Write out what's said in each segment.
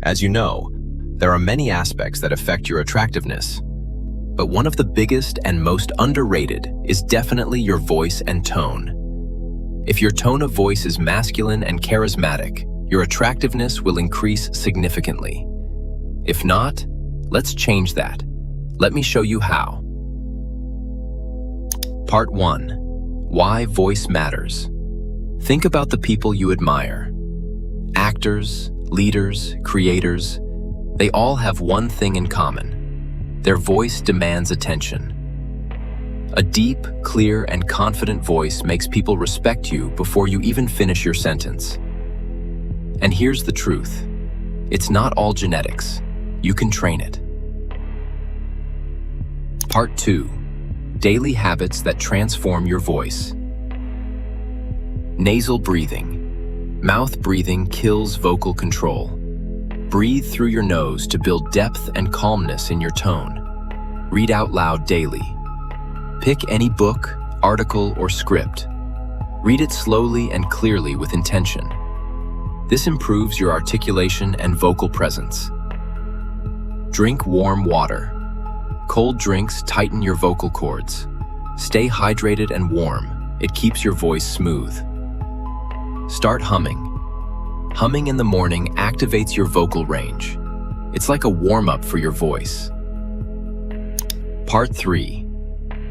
As you know, there are many aspects that affect your attractiveness, but one of the biggest and most underrated is definitely your voice and tone. If your tone of voice is masculine and charismatic, your attractiveness will increase significantly. If not, let's change that. Let me show you how. Part 1. Why voice matters. Think about the people you admire. Actors, leaders, creators, they all have one thing in common. Their voice demands attention. A deep, clear, and confident voice makes people respect you before you even finish your sentence. And here's the truth. It's not all genetics. You can train it. Part 2. Daily habits that transform your voice. Nasal breathing. Mouth breathing kills vocal control. Breathe through your nose to build depth and calmness in your tone. Read out loud daily. Pick any book, article, or script. Read it slowly and clearly with intention. This improves your articulation and vocal presence. Drink warm water. Cold drinks tighten your vocal cords. Stay hydrated and warm. It keeps your voice smooth. Start humming. Humming in the morning activates your vocal range. It's like a warm-up for your voice. Part 3.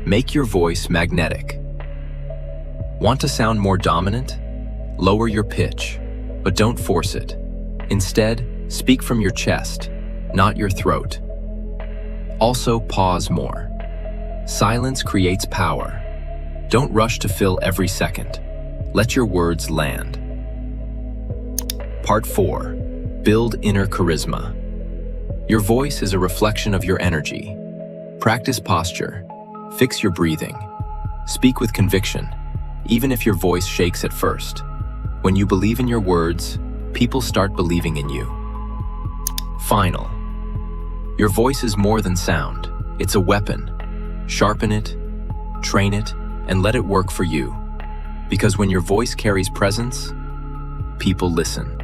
Make your voice magnetic. Want to sound more dominant? Lower your pitch, but don't force it. Instead, speak from your chest, not your throat. Also, pause more. Silence creates power. Don't rush to fill every second. Let your words land. Part 4. Build inner charisma. Your voice is a reflection of your energy. Practice posture. Fix your breathing. Speak with conviction, even if your voice shakes at first. When you believe in your words, people start believing in you. Final. Your voice is more than sound. It's a weapon. Sharpen it, train it, and let it work for you. Because when your voice carries presence, people listen.